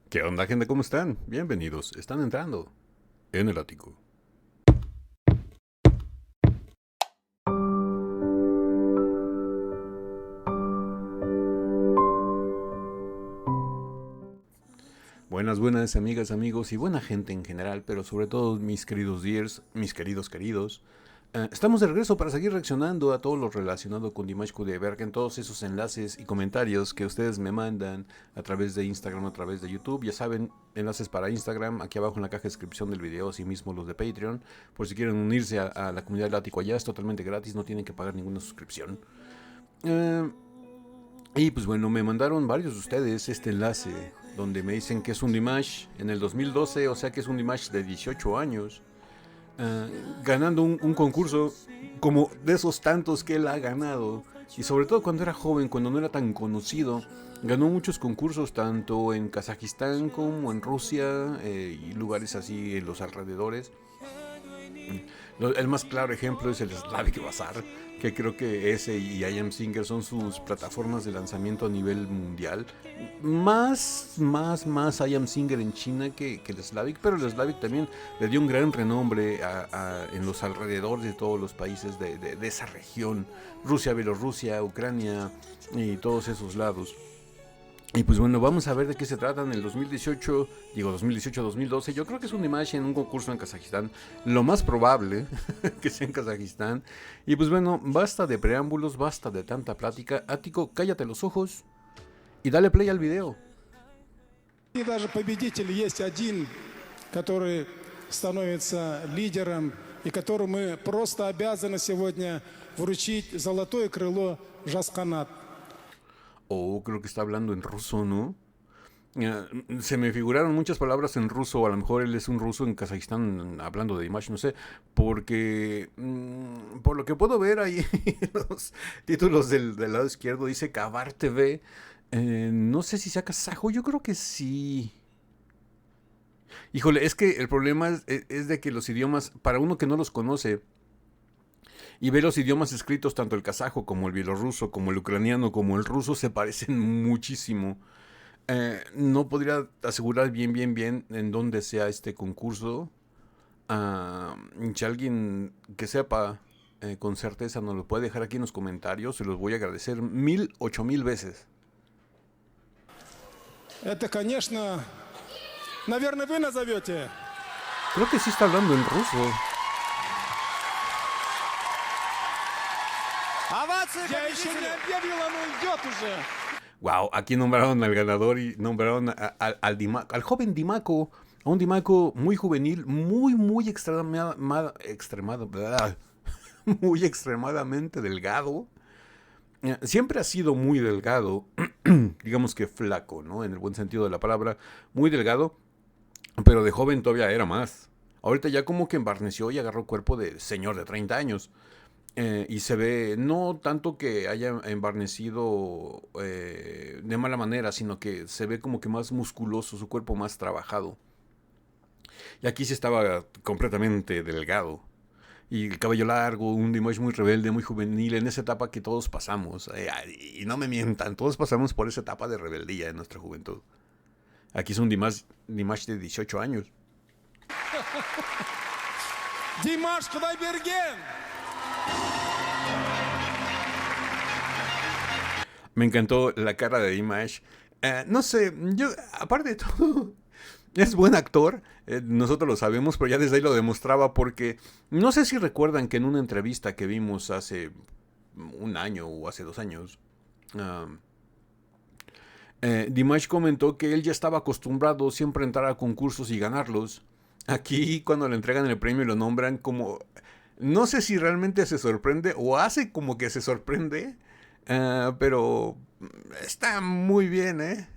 ¿Qué onda, gente? ¿Cómo están? Bienvenidos. Están entrando en el ático. Buenas, buenas amigas, amigos y buena gente en general, pero sobre todo mis queridos dears, mis queridos. Estamos de regreso para seguir reaccionando a todo lo relacionado con Dimash Kudaibergen, en todos esos enlaces y comentarios que ustedes me mandan a través de Instagram, a través de YouTube. Ya saben, enlaces para Instagram, aquí abajo en la caja de descripción del video, así mismo los de Patreon. Por si quieren unirse a la comunidad del ático allá, es totalmente gratis, no tienen que pagar ninguna suscripción. Y pues bueno, me mandaron varios de ustedes este enlace donde me dicen que es un Dimash en el 2012, o sea que es un Dimash de 18 años, uh, ganando un concurso como de esos tantos que él ha ganado. Y sobre todo cuando era joven, cuando no era tan conocido, ganó muchos concursos tanto en Kazajistán como en Rusia y lugares así en los alrededores. El más claro ejemplo es el Slavic Bazaar, que creo que ese y I Am Singer son sus plataformas de lanzamiento a nivel mundial. Más I Am Singer en China que el Slavic, pero el Slavic también le dio un gran renombre en los alrededores de todos los países de esa región, Rusia, Bielorrusia, Ucrania y todos esos lados. Y pues bueno, vamos a ver de qué se trata en el 2018, digo 2018-2012. Yo creo que es un Dimash en un concurso en Kazajistán. Lo más probable que sea en Kazajistán. Y pues bueno, basta de preámbulos, basta de tanta plática. Ático, cállate los ojos y dale play al video. И даже победитель есть один, который становится лидером и которому мы просто обязаны сегодня вручить золотое крыло Жасканат. Oh, creo que está hablando en ruso, ¿no? Se me figuraron muchas palabras en ruso, a lo mejor él es un ruso en Kazajistán hablando de Dimash, no sé, porque por lo que puedo ver ahí los títulos del lado izquierdo dice Kabar TV, no sé si sea kazajo, yo creo que sí. Híjole, es que el problema es de que los idiomas, para uno que no los conoce, y ve los idiomas escritos, tanto el kazajo como el bielorruso, como el ucraniano, como el ruso, se parecen muchísimo. No podría asegurar bien en dónde sea este concurso. Si alguien que sepa con certeza nos lo puede dejar aquí en los comentarios, se los voy a agradecer 1000 veces. Это, конечно, наверное, вы назовете. Creo que sí está hablando en ruso. Я еще не объявил, оно идет уже. Wow, aquí nombraron al ganador y nombraron al joven Dimako, a un Dimako muy juvenil, muy extremadamente delgado. Siempre ha sido muy delgado, digamos que flaco, ¿no? En el buen sentido de la palabra, muy delgado, pero de joven todavía era más. Ahorita ya como que embarneció y agarró cuerpo de señor de 30 años. Y se ve, no tanto que haya embarnecido de mala manera, sino que se ve como que más musculoso, su cuerpo más trabajado. Y aquí sí estaba completamente delgado. Y el cabello largo, un Dimash muy rebelde, muy juvenil, en esa etapa que todos pasamos. Y no me mientan, todos pasamos por esa etapa de rebeldía en nuestra juventud. Aquí es un Dimash de 18 años. Димаш Кудайберген. Me encantó la cara de Dimash. No sé, yo, aparte de todo, es buen actor. Nosotros lo sabemos, pero ya desde ahí lo demostraba porque no sé si recuerdan que en una entrevista que vimos hace un año o hace 2 años, Dimash comentó que él ya estaba acostumbrado siempre a entrar a concursos y ganarlos. Aquí cuando le entregan el premio lo nombran como... No sé si realmente se sorprende o hace como que se sorprende, pero está muy bien, ¿eh?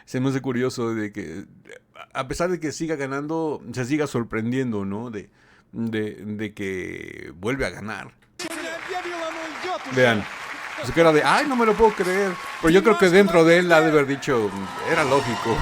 se me hace curioso de que, a pesar de que siga ganando, se siga sorprendiendo, ¿no? De que vuelve a ganar. Vean, su cara de, ay, no me lo puedo creer. Pero yo creo que dentro de él ha de haber dicho, era lógico.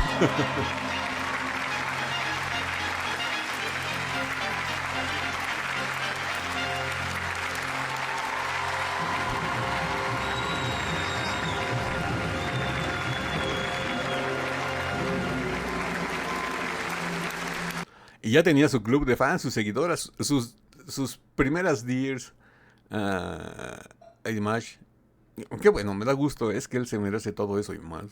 Y ya tenía su club de fans, sus seguidoras, sus primeras dears a Dimash. Qué bueno, me da gusto, es que él se merece todo eso y más.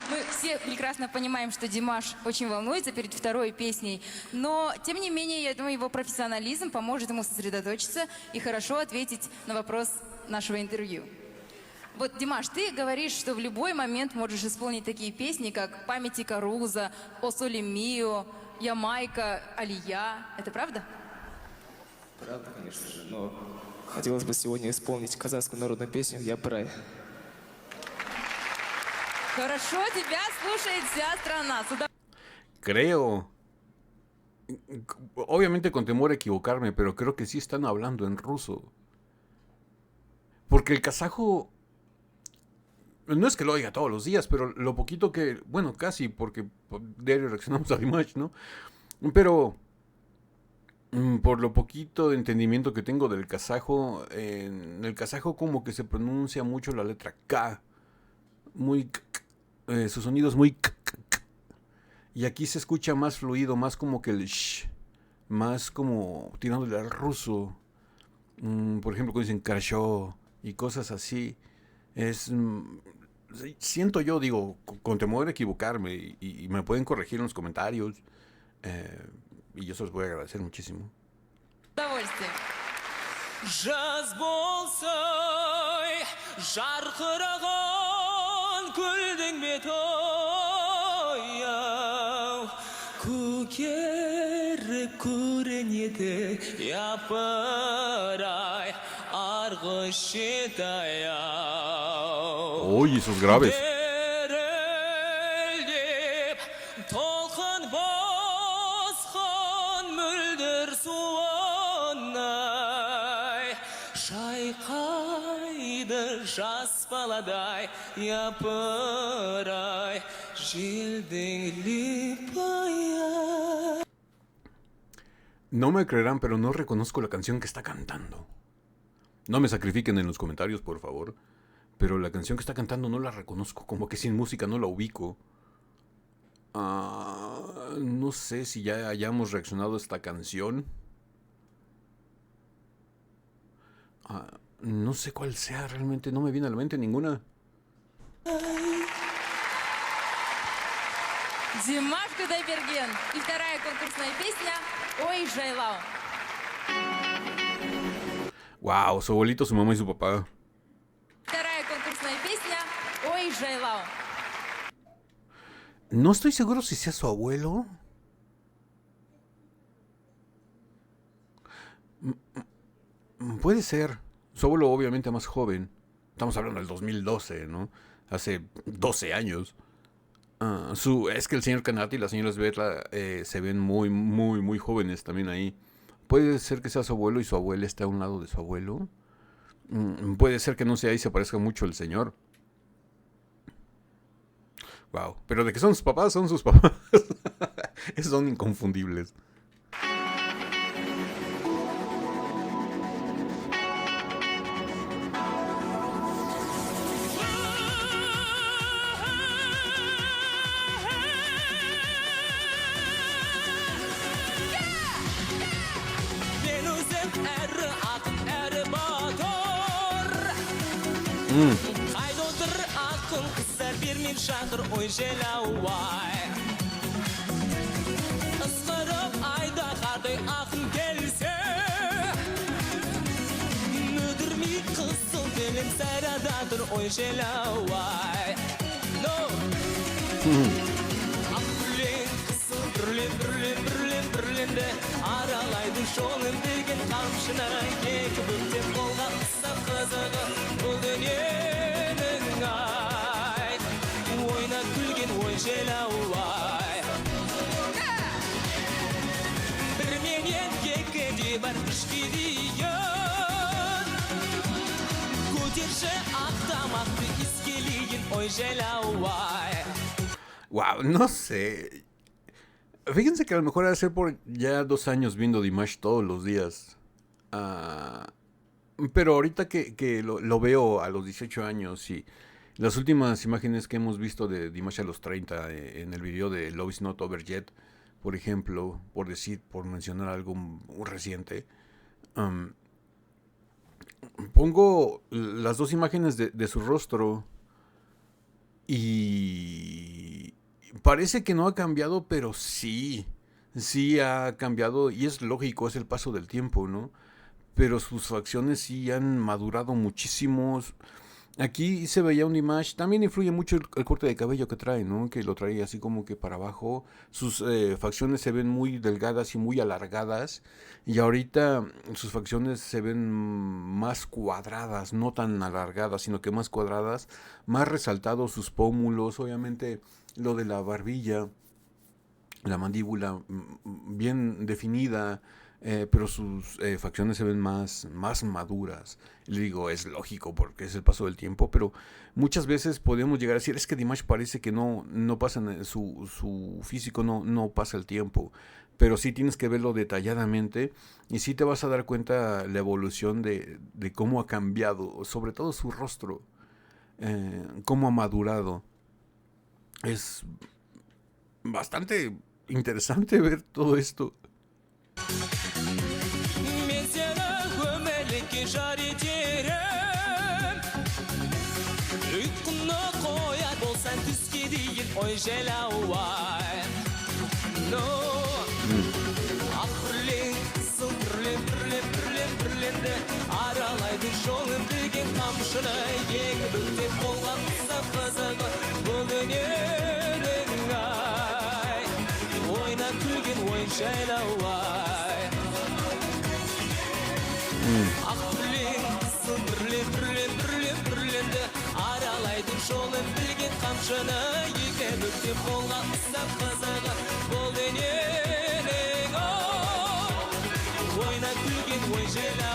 Мы все прекрасно понимаем, что Димаш очень волнуется перед второй песней, но, тем не менее, я думаю, его профессионализм поможет ему сосредоточиться и хорошо ответить на вопрос нашего интервью. Вот, Димаш, ты говоришь, что в любой момент можешь исполнить такие песни, как «Памяти Каруза», «О Соле Мио», «Ямайка», «Алия». Это правда? Правда, конечно же, но хотелось бы сегодня исполнить казахскую народную песню «Я Брай». Хорошо, тебя слушает вся страна. Creo, obviamente con temor a equivocarme, pero creo que sí están hablando en ruso. Porque el kazajo, no es que lo oiga todos los días, pero lo poquito que, bueno, casi, porque diario reaccionamos a Dimash, ¿no? Pero por lo poquito de entendimiento que tengo del kazajo, en el kazajo como que se pronuncia mucho la letra K, muy su sonido es muy y aquí se escucha más fluido, más como que el sh, más como tirándole al ruso. Por ejemplo, cuando dicen Krasho y cosas así, es siento yo, digo, con temor a equivocarme y me pueden corregir en los comentarios y yo se los voy a agradecer muchísimo. Удовольствие. Жаз болсай, жарқыраған гүлдің беті ояу, көкеріп көрінеді япыр-ай, арғы шет аяу. Uy, esos graves. Дірілдеп, толқын басқан мөлдір суынай, шайқайды жас баладай, япыр-ай, желдің лепаяй. No me creerán, pero no reconozco la canción que está cantando. No me sacrifiquen en los comentarios, por favor. Pero la canción que está cantando no la reconozco. Como que sin música no la ubico. No sé si ya hayamos reaccionado a esta canción. No sé cuál sea realmente. No me viene a la mente ninguna. Димаш Кудайберген. И вторая конкурсная песня «Ой, Жайлау». Wow, su abuelito, su mamá y su papá. Вторая конкурсная песня «Ой, Жайлау». No estoy seguro si sea su abuelo. Puede ser. Su abuelo obviamente más joven. Estamos hablando del 2012, ¿no? Hace 12 años. Es que el señor Kanati y la señora Svetla se ven muy, muy, muy jóvenes también ahí. Puede ser que sea su abuelo y su abuela esté a un lado de su abuelo. Puede ser que no sea ahí, se parezca mucho el señor. Wow. Pero de que son sus papás, son sus papás. Esos son inconfundibles. Мен өзім әрі ақын, әрі батыр. Қайда отыр ақын, қыздар бермен шақыр, ой желау-ай. Ысқырып айда қардай ақын келсе, мүдірмей қызыл белім сайрададыр, ой желау-ай. Ақбүрлен, қызыл бүрлен, бүрлен, бүрлен, бүрленді, аралайды жолын деген қамшына, екі бүктеп қолға ұстап қызығы, бұл дүниенің ай, ойнап күлген ой желау-ай. Бір менен екіде бар үшке дейін, көтерші ақтамақты искелейін ой желау-ай. Wow, no sé. Fíjense que a lo mejor ha de ser por ya 2 años viendo Dimash todos los días. Pero ahorita que lo veo a los 18 años y las últimas imágenes que hemos visto de Dimash a los 30 en el video de Love is Not Over Yet, por ejemplo, por mencionar algo reciente, pongo las dos imágenes de su rostro y parece que no ha cambiado, pero sí ha cambiado y es lógico, es el paso del tiempo, ¿no? Pero sus facciones sí han madurado muchísimo. Aquí se veía un Dimash, también influye mucho el corte de cabello que trae, ¿no? Que lo trae así como que para abajo. Sus facciones se ven muy delgadas y muy alargadas. Y ahorita sus facciones se ven más cuadradas, no tan alargadas, sino que más cuadradas. Más resaltados sus pómulos, obviamente lo de la barbilla, la mandíbula bien definida. Pero sus facciones se ven más maduras. Le digo, es lógico porque es el paso del tiempo, pero muchas veces podemos llegar a decir, es que Dimash parece que no pasa, su físico no pasa el tiempo, pero sí tienes que verlo detalladamente y sí te vas a dar cuenta la evolución de cómo ha cambiado, sobre todo su rostro, cómo ha madurado. Es bastante interesante ver todo esto. Мен сені өмірлікке жар етерім ұйқыны қояр болсаң түске дейін ой желауай ақбірлен сылдырленді аралайды жолын білген қамшыны ең бүктеп болған қызық қызығы бұл дүниенің ай ойнап күлген ой желауай ақбірлен сылдырленді аралайды жолын білген қамшыны екі бүктеп қолға ұстап қызығы бұл дүниенің ойнап күлген ой желауай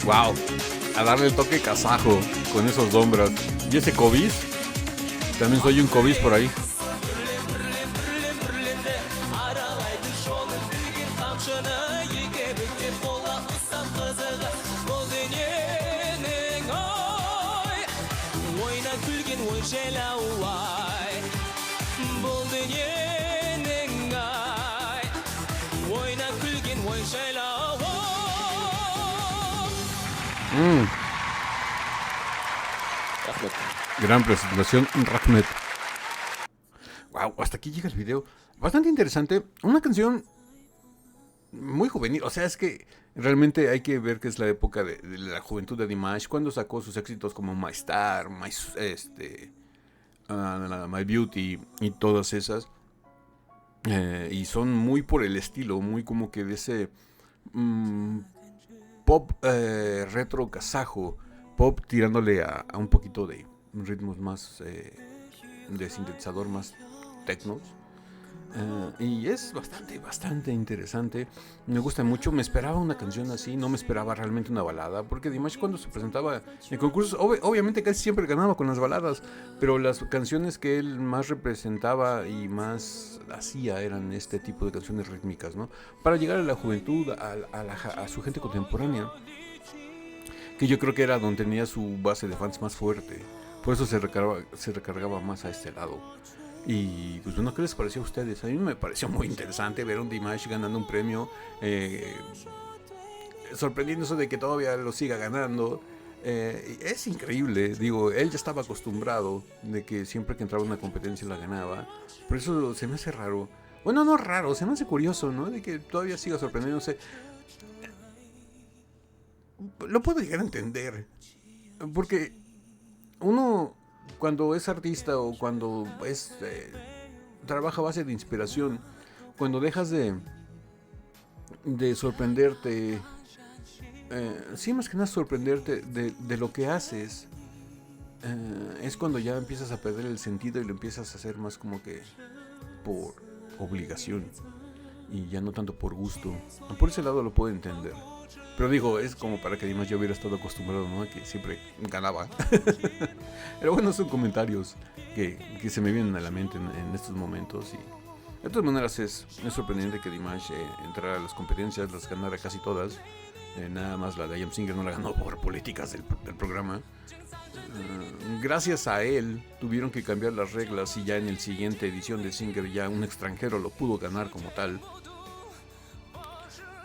Wow, a darle el toque kazajo con esos sombras. Y ese Kovis, también soy un Kovis por ahí. Gran presentación, Rahmet. Wow, hasta aquí llega el video. Bastante interesante. Una canción muy juvenil. O sea, es que realmente hay que ver que es la época de la juventud de Dimash. Cuando sacó sus éxitos como My Star, My Beauty y todas esas. Y son muy por el estilo, muy como que de ese pop retro kazajo. Pop tirándole a un poquito de ritmos más de sintetizador, más technos. Y es bastante interesante. Me gusta mucho. Me esperaba una canción así. No me esperaba realmente una balada. Porque Dimash cuando se presentaba en concursos, obviamente casi siempre ganaba con las baladas. Pero las canciones que él más representaba y más hacía eran este tipo de canciones rítmicas, ¿no? Para llegar a la juventud, a su gente contemporánea. Que yo creo que era donde tenía su base de fans más fuerte. Por eso se recargaba más a este lado. Y pues bueno, ¿qué les pareció a ustedes? A mí me pareció muy interesante ver a un Dimash ganando un premio. Sorprendiéndose de que todavía lo siga ganando. Es increíble. Digo, él ya estaba acostumbrado de que siempre que entraba en una competencia la ganaba. Por eso se me hace raro. Bueno, no raro, se me hace curioso, ¿no? De que todavía siga sorprendiéndose. Lo puedo llegar a entender. Porque uno, cuando es artista o cuando trabaja a base de inspiración, cuando dejas de sorprenderte, sí, más que nada sorprenderte de lo que haces, es cuando ya empiezas a perder el sentido y lo empiezas a hacer más como que por obligación y ya no tanto por gusto. Por ese lado lo puedo entender. Pero digo, es como para que Dimash ya hubiera estado acostumbrado, ¿no? A que siempre ganaba. Pero bueno, son comentarios que se me vienen a la mente en estos momentos. De todas maneras es sorprendente que Dimash entrara a las competencias, las ganara casi todas. Nada más la de I Am Singer no la ganó por políticas del programa. Gracias a él tuvieron que cambiar las reglas y ya en el siguiente edición de Singer ya un extranjero lo pudo ganar como tal.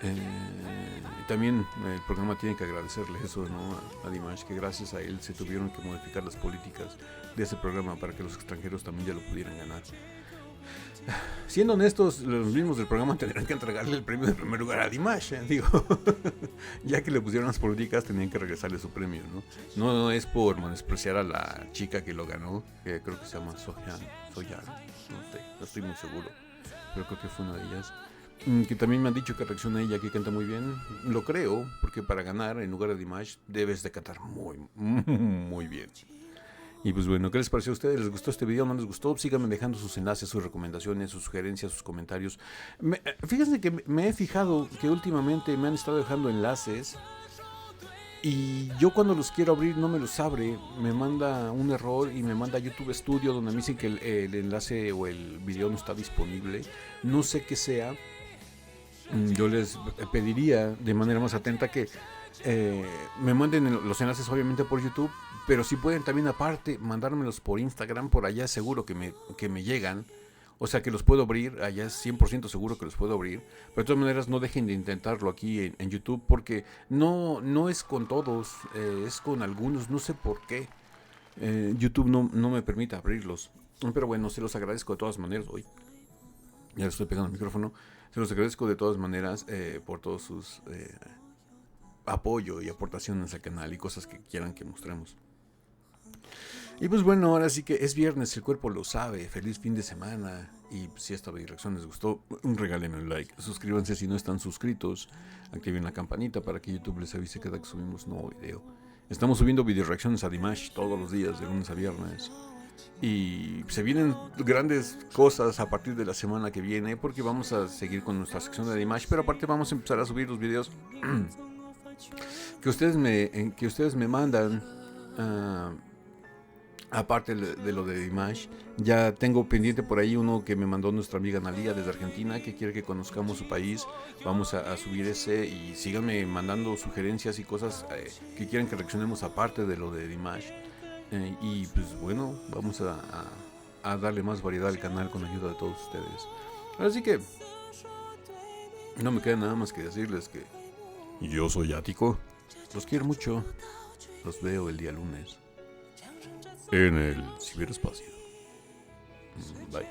Y también el programa tiene que agradecerle eso, ¿no? A Dimash, que gracias a él se tuvieron que modificar las políticas de ese programa para que los extranjeros también ya lo pudieran ganar. Siendo honestos, los mismos del programa tendrán que entregarle el premio de primer lugar a Dimash, digo, ya que le pusieron las políticas tenían que regresarle su premio, ¿no? No es por menospreciar a la chica que lo ganó, que creo que se llama Soyan, no sé, no estoy muy seguro, pero creo que fue una de ellas. Que también me han dicho que reacciona ella, que canta muy bien. Lo creo, porque para ganar en lugar de Dimash debes de cantar muy bien. Y pues bueno, ¿qué les pareció a ustedes? ¿Les gustó este video? ¿No les gustó? Síganme dejando sus enlaces, sus recomendaciones, sus sugerencias, sus comentarios. Fíjense que me he fijado que últimamente me han estado dejando enlaces y yo cuando los quiero abrir no me los abre. Me manda un error y me manda a YouTube Studio donde me dicen que el enlace o el video no está disponible. No sé qué sea. Yo les pediría de manera más atenta que me manden los enlaces obviamente por YouTube, pero si pueden también aparte mandármelos por Instagram, por allá seguro que me llegan, o sea que los puedo abrir, allá es 100% seguro que los puedo abrir, pero de todas maneras no dejen de intentarlo aquí en YouTube porque no es con todos, es con algunos, no sé por qué, YouTube no me permite abrirlos, pero bueno, se los agradezco de todas maneras, hoy ya le estoy pegando el micrófono, se los agradezco de todas maneras por todos sus apoyo y aportaciones al canal y cosas que quieran que mostremos. Y pues bueno, ahora sí que es viernes, el cuerpo lo sabe, feliz fin de semana. Y si esta reacción les gustó, regalen un like, suscríbanse si no están suscritos, activen la campanita para que YouTube les avise cada que subimos nuevo video. Estamos subiendo video reacciones a Dimash todos los días, de lunes a viernes. Y se vienen grandes cosas a partir de la semana que viene, porque vamos a seguir con nuestra sección de Dimash, pero aparte vamos a empezar a subir los videos que ustedes me mandan. Aparte de lo de Dimash, ya tengo pendiente por ahí uno que me mandó nuestra amiga Analia desde Argentina, que quiere que conozcamos su país. Vamos a subir ese y síganme mandando sugerencias y cosas que quieran que reaccionemos aparte de lo de Dimash. Y pues bueno, vamos a darle más variedad al canal con la ayuda de todos ustedes. Así que no me queda nada más que decirles que yo soy Ático. Los quiero mucho. Los veo el día lunes en el ciberespacio. Bye.